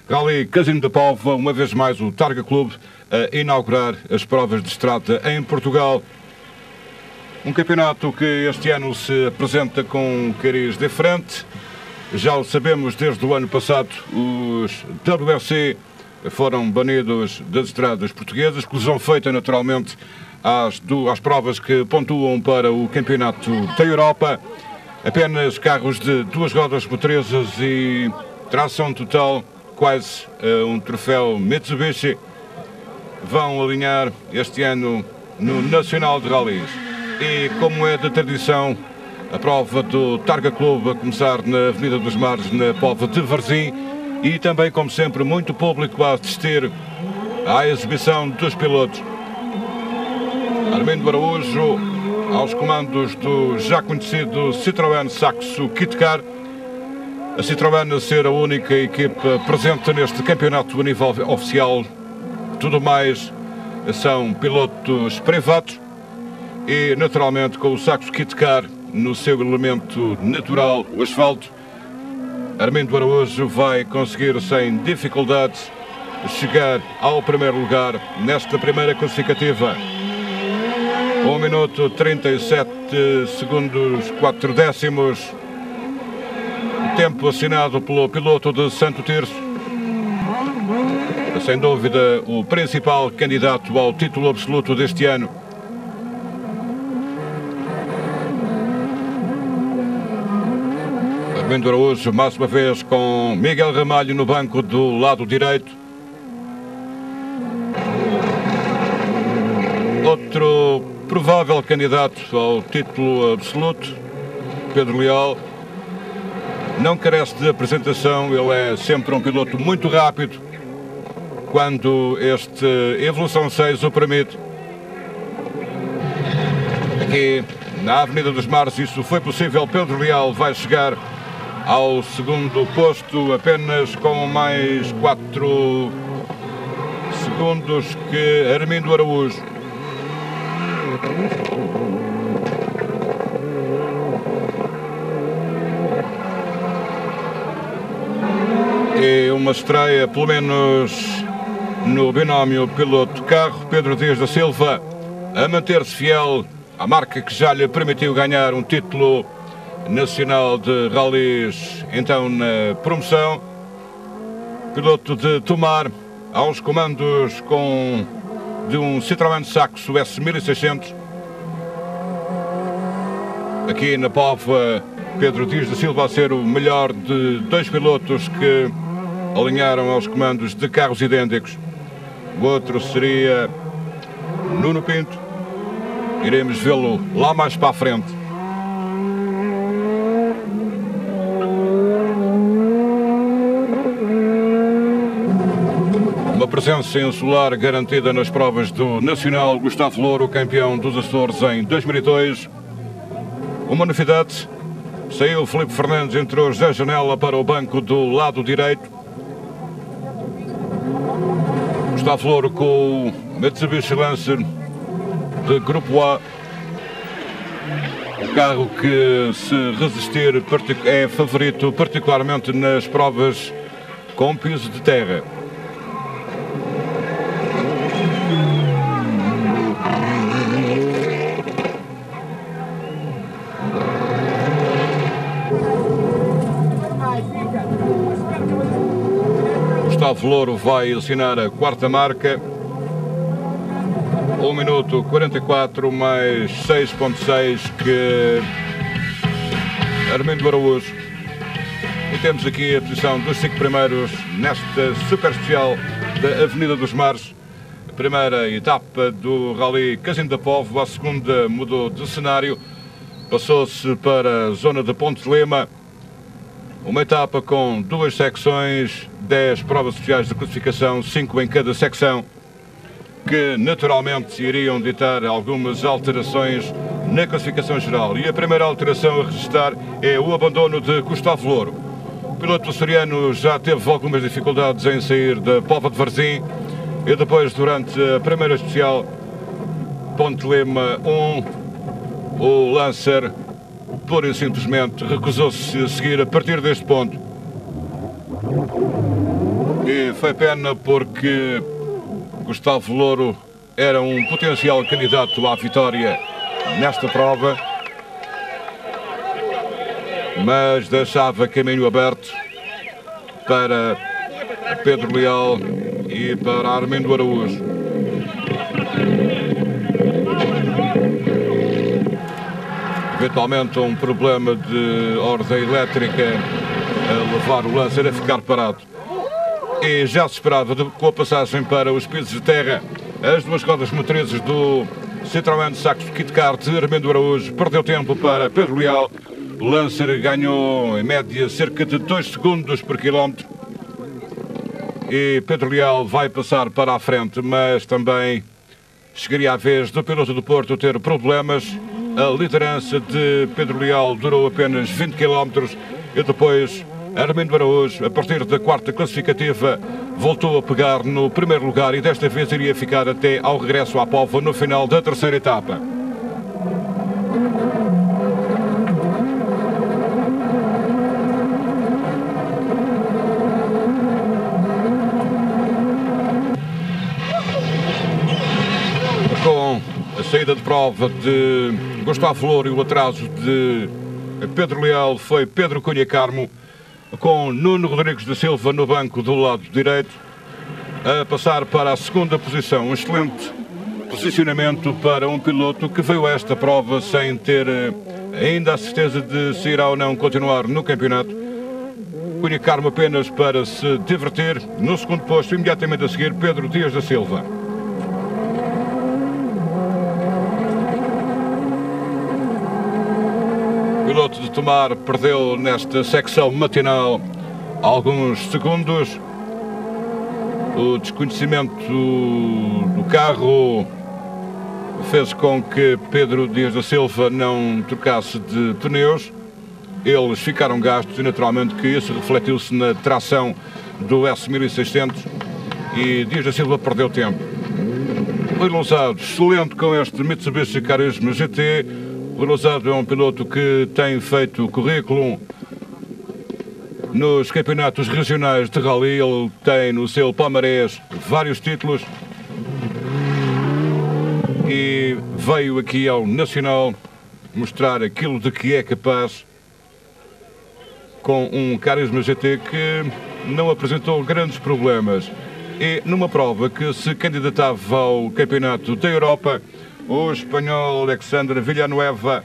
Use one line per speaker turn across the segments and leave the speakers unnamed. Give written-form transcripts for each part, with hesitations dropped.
Rally Casino da Póvoa, uma vez mais o Targa Clube a inaugurar as provas de estrada em Portugal. Um campeonato que este ano se apresenta com um cariz diferente. Já o sabemos desde o ano passado, os WRC foram banidos das estradas portuguesas, exclusão feita naturalmente às provas que pontuam para o campeonato da Europa. Apenas carros de duas rodas motorizas e tração total, quase um troféu Mitsubishi, vão alinhar este ano no Nacional de Rallys. E como é de tradição, a prova do Targa Clube a começar na Avenida dos Mares, na Póvoa de Varzim, e também, como sempre, muito público a assistir à exibição dos pilotos. Armindo Araújo aos comandos do já conhecido Citroën Saxo Kitcar. A Citroën a ser a única equipa presente neste campeonato a nível oficial. Tudo mais são pilotos privados e, naturalmente, com o Saxo Kitcar no seu elemento natural, o asfalto, Armindo Araújo vai conseguir sem dificuldades chegar ao primeiro lugar nesta primeira classificativa. 1 minuto 37 segundos 4 décimos. O tempo assinado pelo piloto de Santo Tirso. Sem dúvida o principal candidato ao título absoluto deste ano. Armindo Araújo, mais uma vez, com Miguel Ramalho no banco do lado direito. Outro provável candidato ao título absoluto, Pedro Leal, não carece de apresentação, ele é sempre um piloto muito rápido, quando este Evolução 6 o permite. Aqui na Avenida dos Mares isso foi possível. Pedro Leal vai chegar ao segundo posto apenas com mais 4 segundos que Armindo Araújo. E uma estreia, pelo menos no binómio piloto-carro, Pedro Dias da Silva a manter-se fiel à marca que já lhe permitiu ganhar um título nacional de rallies, então na promoção. Piloto de Tomar aos comandos de um Citroën Saxo S1600. Aqui na Póvoa, Pedro Dias da Silva a ser o melhor de dois pilotos que alinharam aos comandos de carros idênticos. O outro seria Nuno Pinto. Iremos vê-lo lá mais para a frente. Uma presença insular garantida nas provas do Nacional. Gustavo Louro, campeão dos Açores em 2002. Uma novidade: saiu Filipe Fernandes, entrou José Janela para o banco do lado direito. Gustavo Louro com o Mitsubishi Lancer de Grupo A. O carro que, se resistir, é favorito particularmente nas provas com piso de terra. Gustavo Louro vai assinar a quarta marca. 1 minuto 44 mais 6.6 que Armindo Araújo. E temos aqui a posição dos 5 primeiros nesta super especial da Avenida dos Mares. A primeira etapa do Rally Casino da Póvoa, a segunda mudou de cenário, passou-se para a zona de Ponte de Lema. Uma etapa com 2 secções, 10 provas oficiais de classificação, 5 em cada secção, que naturalmente iriam ditar algumas alterações na classificação geral. E a primeira alteração a registrar é o abandono de Gustavo Louro. O piloto açoriano já teve algumas dificuldades em sair da Póvoa de Varzim e depois, durante a primeira especial Ponte de Lema 1, o Lancer pura e simplesmente recusou-se a seguir a partir deste ponto. E foi pena porque Gustavo Louro era um potencial candidato à vitória nesta prova, mas deixava caminho aberto para Pedro Leal e para Armindo Araújo. Eventualmente um problema de ordem elétrica a levar o Lancer a ficar parado. E já se esperava, com a passagem para os pisos de terra, as duas rodas motrizes do Citroën Saxo Kitcar de Armindo Araújo perdeu tempo para Pedro Leal. O Lancer ganhou em média cerca de 2 segundos por quilómetro e Pedro Leal vai passar para a frente, mas também chegaria a vez do piloto do Porto ter problemas. A liderança de Pedro Leal durou apenas 20 km e depois Armindo Araújo, a partir da quarta classificativa, voltou a pegar no primeiro lugar e desta vez iria ficar até ao regresso à Póvoa no final da terceira etapa. Com a saída de prova de Gustavo Louro e o atraso de Pedro Leal, foi Pedro Cunha Carmo, com Nuno Rodrigues da Silva no banco do lado direito, a passar para a segunda posição. Um excelente posicionamento para um piloto que veio a esta prova sem ter ainda a certeza de se irá ou não continuar no campeonato. Cunha Carmo apenas para se divertir. No segundo posto, imediatamente a seguir, Pedro Dias da Silva. O piloto de Tomar perdeu nesta secção matinal alguns segundos. O desconhecimento do carro fez com que Pedro Dias da Silva não trocasse de pneus. Eles ficaram gastos e naturalmente que isso refletiu-se na tração do S1600 e Dias da Silva perdeu tempo. Rui Lousado, excelente com este Mitsubishi Carisma GT. Rui Lousado é um piloto que tem feito currículo nos campeonatos regionais de rally. Ele tem no seu palmarés vários títulos e veio aqui ao Nacional mostrar aquilo de que é capaz com um Carisma GT que não apresentou grandes problemas. E numa prova que se candidatava ao Campeonato da Europa, o espanhol Alexandre Villanueva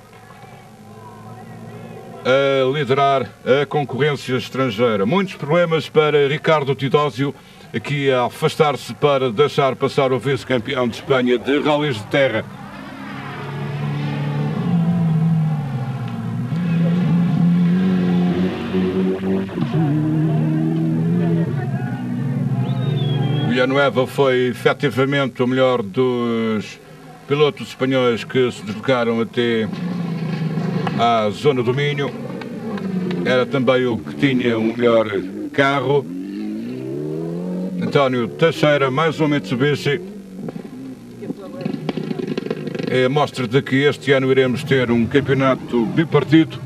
a liderar a concorrência estrangeira. Muitos problemas para Ricardo Tidósio, aqui a afastar-se para deixar passar o vice-campeão de Espanha de rallies de terra. Villanueva foi efetivamente o melhor dos pilotos espanhóis que se deslocaram até à zona do Minho. Era também o que tinha o melhor carro. António Teixeira, mais um Mitsubishi. É a mostra de que este ano iremos ter um campeonato bipartido.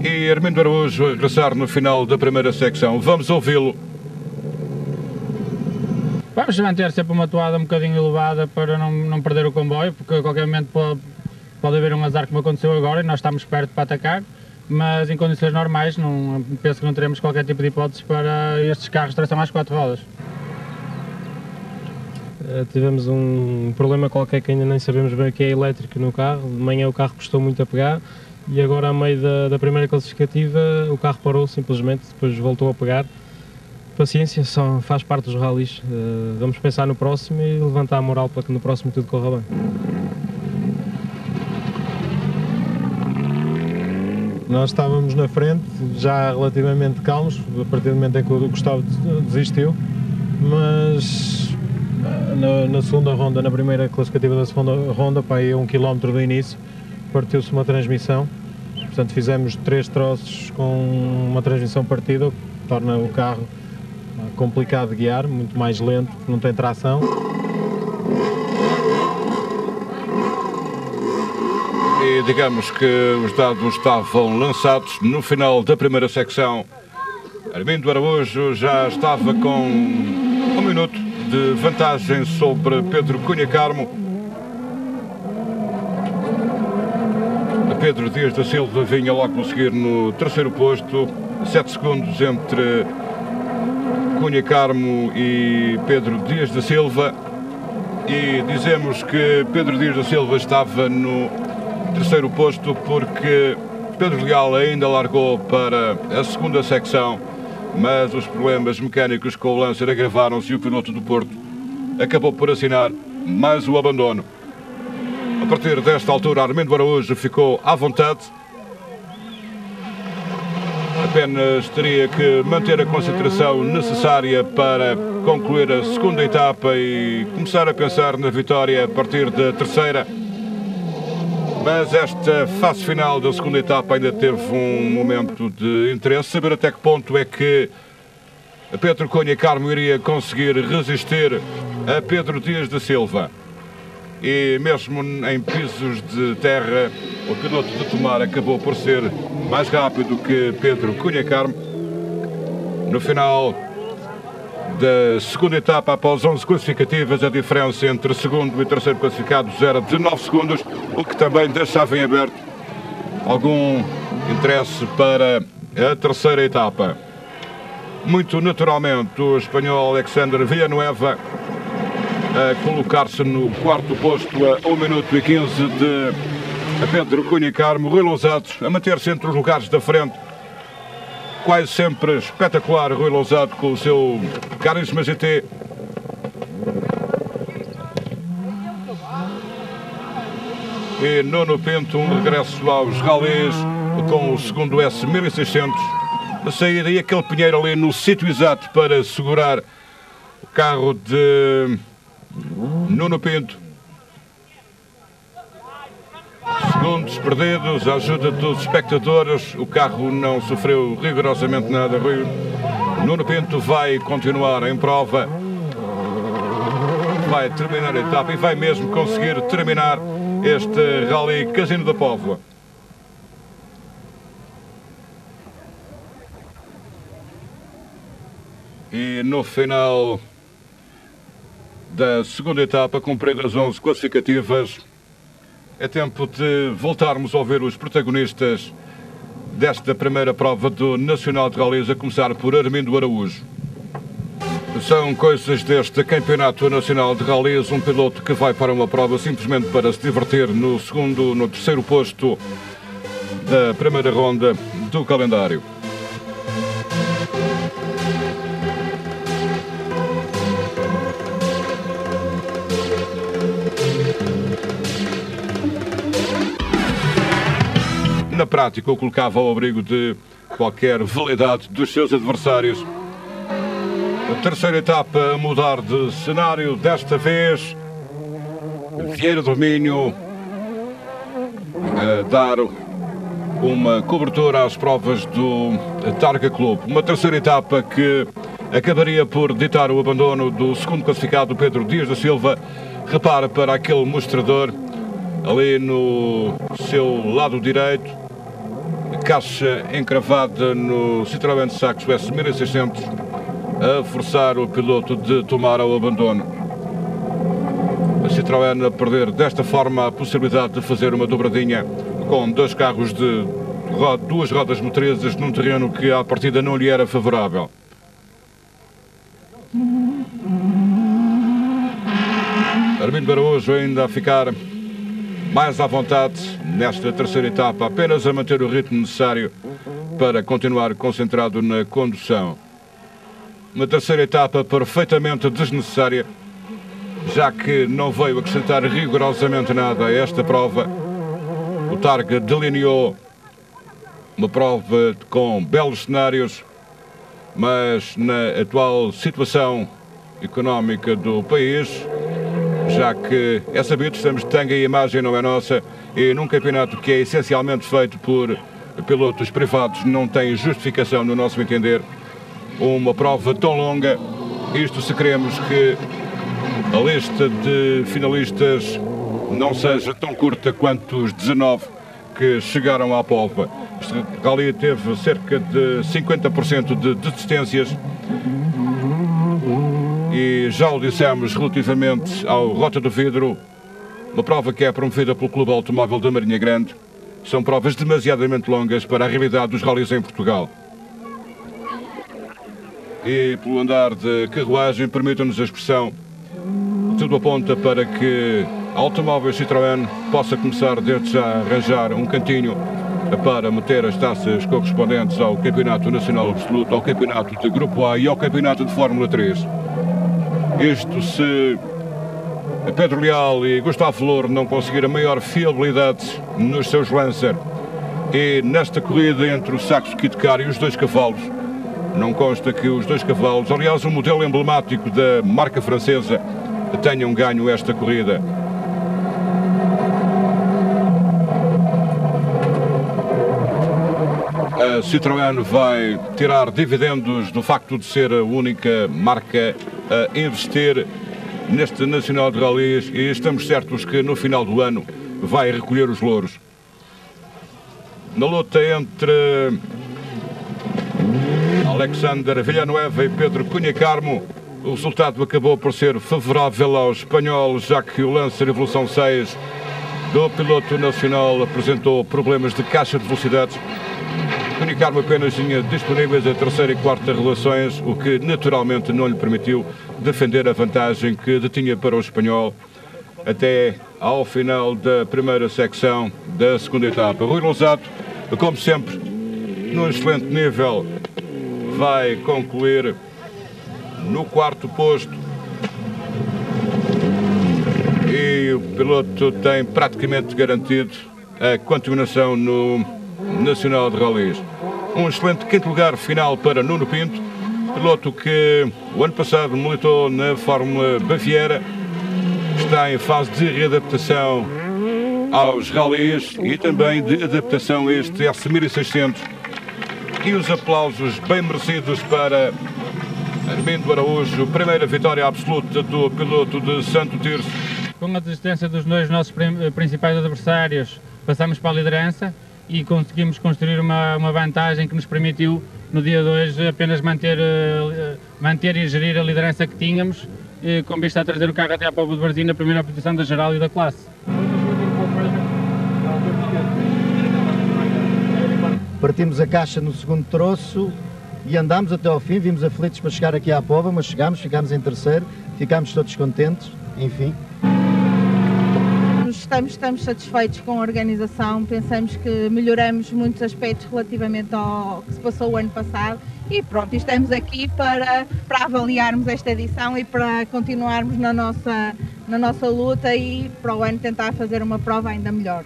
E Armindo Araújo a regressar no final da primeira secção. Vamos ouvi-lo.
Vamos manter sempre uma toada um bocadinho elevada para não perder o comboio, porque a qualquer momento pode haver um azar como aconteceu agora e nós estamos perto para atacar, mas em condições normais penso que não teremos qualquer tipo de hipótese para estes carros de tração às 4 rodas.
Tivemos um problema qualquer que ainda nem sabemos bem o que é elétrico no carro. De manhã o carro custou muito a pegar e agora, a meio da primeira classificativa, o carro parou simplesmente, depois voltou a pegar. Paciência, só faz parte dos rallies. Vamos pensar no próximo e levantar a moral para que no próximo tudo corra bem.
Nós estávamos na frente, já relativamente calmos, a partir do momento em que o Gustavo desistiu, mas na segunda ronda, na primeira classificativa da segunda ronda, para aí a 1 km do início, partiu-se uma transmissão. Portanto, fizemos 3 troços com uma transmissão partida, o que torna o carro complicado de guiar, muito mais lento, porque não tem tração.
E digamos que os dados estavam lançados no final da primeira secção. Armindo Araújo já estava com 1 minuto de vantagem sobre Pedro Cunha Carmo. Pedro Dias da Silva vinha logo a seguir no terceiro posto, 7 segundos entre Cunha Carmo e Pedro Dias da Silva. E dizemos que Pedro Dias da Silva estava no terceiro posto porque Pedro Leal ainda largou para a segunda secção, mas os problemas mecânicos com o Lancer agravaram-se e o piloto do Porto acabou por assinar mais o abandono. A partir desta altura, Armindo Araújo ficou à vontade. Apenas teria que manter a concentração necessária para concluir a segunda etapa e começar a pensar na vitória a partir da terceira. Mas esta fase final da segunda etapa ainda teve um momento de interesse. Saber até que ponto é que Pedro Cunha Carmo iria conseguir resistir a Pedro Dias da Silva. E mesmo em pisos de terra, o piloto de Tomar acabou por ser mais rápido que Pedro Cunha Carmo. No final da segunda etapa, após 11 classificativas, a diferença entre segundo e terceiro classificados era de 9 segundos, o que também deixava em aberto algum interesse para a terceira etapa. Muito naturalmente, o espanhol Alexander Villanueva a colocar-se no quarto posto a 1 minuto e 15 de Pedro Cunha Carmo. Rui Lousado a manter-se entre os lugares da frente, quase sempre espetacular. Rui Lousado com o seu carisma GT. E Nuno Pinto, um regresso aos rallies com o segundo S1600 a sair, e aquele Pinheiro ali no sítio exato para segurar o carro de Nuno Pinto. Segundos perdidos, a ajuda dos espectadores, o carro não sofreu rigorosamente nada. Nuno Pinto vai continuar em prova, vai terminar a etapa e vai mesmo conseguir terminar este Rally Casino da Póvoa. E no final da segunda etapa, cumpridas 11 classificativas, é tempo de voltarmos a ouvir os protagonistas desta primeira prova do Nacional de Rallys, a começar por Armindo Araújo. São coisas deste Campeonato Nacional de Rallys, um piloto que vai para uma prova simplesmente para se divertir no terceiro posto da primeira ronda do calendário. Na prática, o colocava ao abrigo de qualquer veleidade dos seus adversários. A terceira etapa a mudar de cenário, desta vez Vieira do Minho a dar uma cobertura às provas do Targa Club. Uma terceira etapa que acabaria por ditar o abandono do segundo classificado, Pedro Dias da Silva. Repara para aquele mostrador ali no seu lado direito, caixa encravada no Citroën Saxo S1600, a forçar o piloto de Tomar ao abandono. A Citroën a perder desta forma a possibilidade de fazer uma dobradinha com dois carros de duas rodas motrizes num terreno que à partida não lhe era favorável. Armindo Araújo ainda a ficar mais à vontade nesta terceira etapa, apenas a manter o ritmo necessário para continuar concentrado na condução. Uma terceira etapa perfeitamente desnecessária, já que não veio acrescentar rigorosamente nada a esta prova. O Targa delineou uma prova com belos cenários, mas na atual situação económica do país, já que é sabido, estamos de tanga e a imagem não é nossa, e num campeonato que é essencialmente feito por pilotos privados não tem justificação, no nosso entender, uma prova tão longa. Isto se queremos que a lista de finalistas não seja tão curta quanto os 19 que chegaram à Póvoa. Este rally teve cerca de 50% de desistências e já o dissemos relativamente ao Rota do Vidro, uma prova que é promovida pelo Clube Automóvel da Marinha Grande. São provas demasiadamente longas para a realidade dos rallies em Portugal. E pelo andar de carruagem, permitam-nos a expressão, tudo aponta para que a Automóvel Citroën possa começar desde já a arranjar um cantinho para meter as taças correspondentes ao Campeonato Nacional Absoluto, ao Campeonato de Grupo A e ao Campeonato de Fórmula 3. Isto se Pedro Leal e Gustavo Louro não conseguiram maior fiabilidade nos seus Lancer, e nesta corrida entre o Saxo Kit Car e os 2 cavalos, não consta que os 2 cavalos, aliás, um modelo emblemático da marca francesa, tenham ganho esta corrida. A Citroën vai tirar dividendos do facto de ser a única marca a investir neste Nacional de Rallys, e estamos certos que no final do ano vai recolher os louros. Na luta entre Alexander Villanueva e Pedro Cunha Carmo, o resultado acabou por ser favorável ao espanhol, já que o Lancer Evolução 6 do piloto nacional apresentou problemas de caixa de velocidades. Cunha Carmo apenas tinha disponíveis a terceira e quarta relações, o que naturalmente não lhe permitiu defender a vantagem que detinha para o espanhol até ao final da primeira secção da segunda etapa. Rui Lousado, como sempre, num excelente nível, vai concluir no 4º posto, e o piloto tem praticamente garantido a continuação no Nacional de Rallys. Um excelente 5º lugar final para Nuno Pinto, piloto que o ano passado militou na Fórmula Baviera, está em fase de readaptação aos rallies e também de adaptação a este S1600. E os aplausos bem merecidos para Armindo Araújo, primeira vitória absoluta do piloto de Santo Tirso.
Com a desistência dos 2 nossos principais adversários, passamos para a liderança e conseguimos construir uma vantagem que nos permitiu, no dia 2, apenas manter e gerir a liderança que tínhamos, com vista a trazer o carro até à Póvoa de Varzim na primeira posição da geral e da classe.
Partimos a caixa no 2º troço e andámos até ao fim, vimos aflitos para chegar aqui à Póvoa, mas chegámos, ficámos em terceiro, ficámos todos contentes, enfim.
Estamos satisfeitos com a organização, pensamos que melhoramos muitos aspectos relativamente ao que se passou o ano passado e pronto, estamos aqui para avaliarmos esta edição e para continuarmos na nossa luta e para o ano tentar fazer uma prova ainda melhor.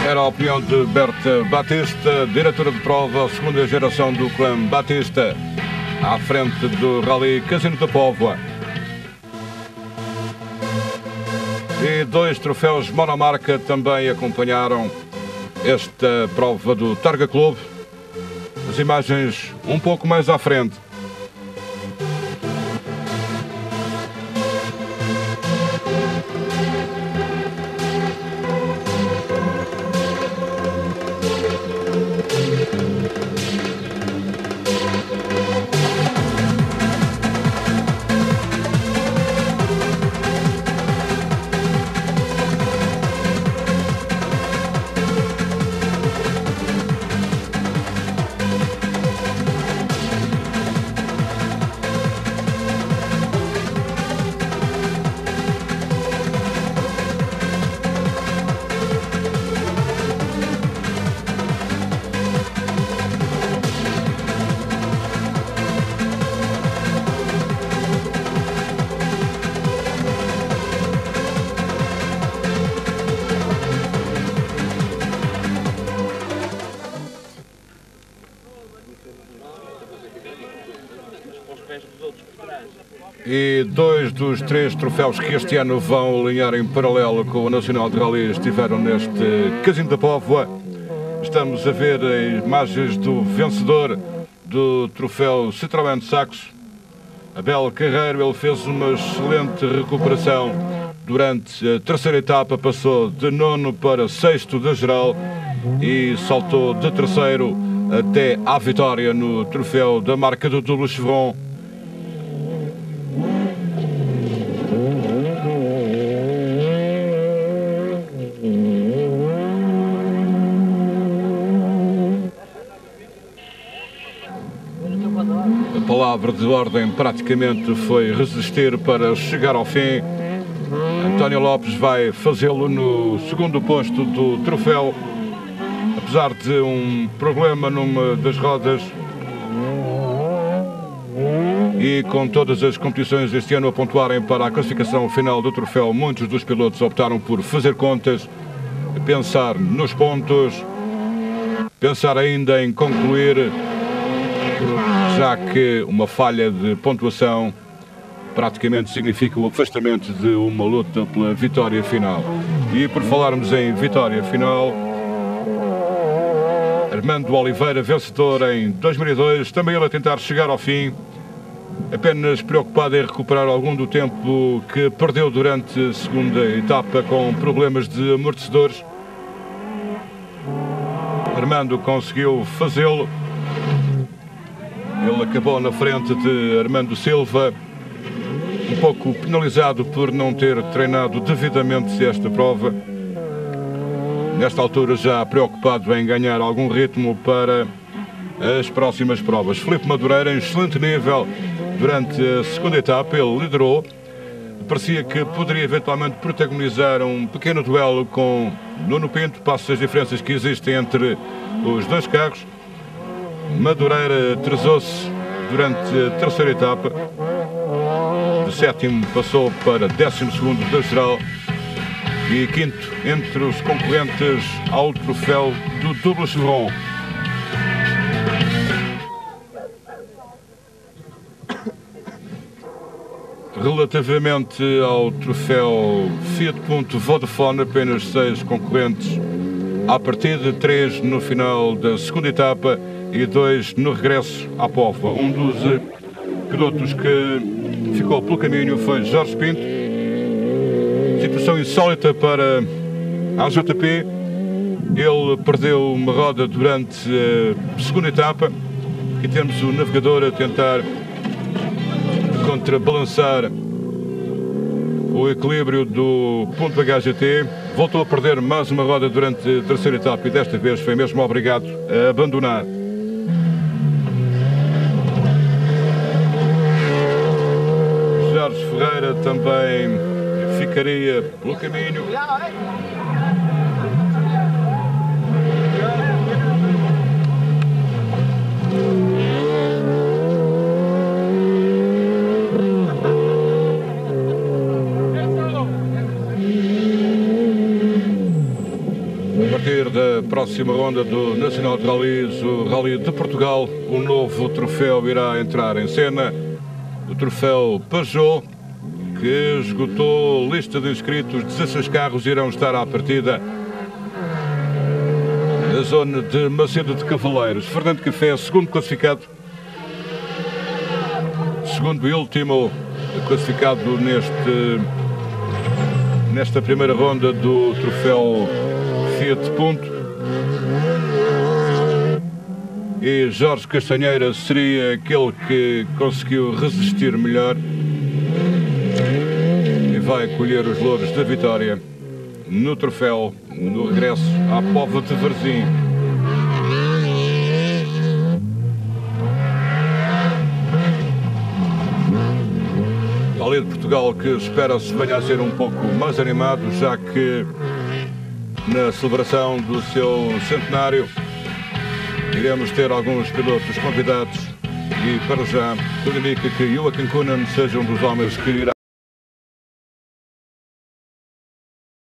Era a opinião de Berta Batista, diretora de prova, a segunda geração do clã Batista, à frente do Rally Casino da Póvoa. E 2 troféus monomarca também acompanharam esta prova do Targa Clube. As imagens um pouco mais à frente. E 2 dos 3 troféus que este ano vão alinhar em paralelo com o Nacional de Rallys estiveram neste Casino da Póvoa. Estamos a ver imagens do vencedor do troféu Citroën Saxo, Abel Carreiro. Ele fez uma excelente recuperação durante a terceira etapa, passou de 9º para 6º da geral e saltou de terceiro até à vitória no troféu da marca do Double Chevron. A palavra de ordem praticamente foi resistir para chegar ao fim. António Lopes vai fazê-lo no segundo posto do troféu, apesar de um problema numa das rodas. E com todas as competições este ano a pontuarem para a classificação final do troféu, muitos dos pilotos optaram por fazer contas, pensar nos pontos, pensar ainda em concluir, já que uma falha de pontuação praticamente significa o afastamento de uma luta pela vitória final. E por falarmos em vitória final, Armando Oliveira, vencedor em 2002, também ele a tentar chegar ao fim, apenas preocupado em recuperar algum do tempo que perdeu durante a segunda etapa com problemas de amortecedores. Armando conseguiu fazê-lo. Ele acabou na frente de Armando Silva, um pouco penalizado por não ter treinado devidamente esta prova. Nesta altura já preocupado em ganhar algum ritmo para as próximas provas. Filipe Madureira em excelente nível durante a segunda etapa, ele liderou. Parecia que poderia eventualmente protagonizar um pequeno duelo com Nuno Pinto, passo as diferenças que existem entre os dois carros. Madureira atrasou-se durante a terceira etapa. De sétimo passou para 12º da geral e quinto entre os concorrentes ao troféu do Double Chevron. Relativamente ao troféu Fiat Punto Vodafone, apenas 6 concorrentes à partida, 3 no final da segunda etapa e 2 no regresso à Póvoa. Um dos pilotos que ficou pelo caminho foi Jorge Pinto. Situação insólita para a AJP. Ele perdeu uma roda durante a segunda etapa. Aqui temos o navegador a tentar contrabalançar o equilíbrio do ponto HGT. Voltou a perder mais uma roda durante a terceira etapa e desta vez foi mesmo obrigado a abandonar. Jorge Ferreira também ficaria pelo caminho. A partir da próxima ronda do Nacional de Rallys, o Rally de Portugal, um novo troféu irá entrar em cena. O troféu Peugeot, que esgotou lista de inscritos, 16 carros irão estar à partida na zona de Macedo de Cavaleiros. Fernando Café, segundo classificado, segundo e último classificado nesta primeira ronda do troféu Fiat Punto. E Jorge Castanheira seria aquele que conseguiu resistir melhor e vai colher os louros da vitória no troféu, no regresso à Póvoa de Varzim. Rally de Portugal que espera-se venha a ser um pouco mais animado, já que na celebração do seu centenário iremos ter alguns pilotos convidados e para já tudo indica que Joaquim Kunen seja um dos homens que irá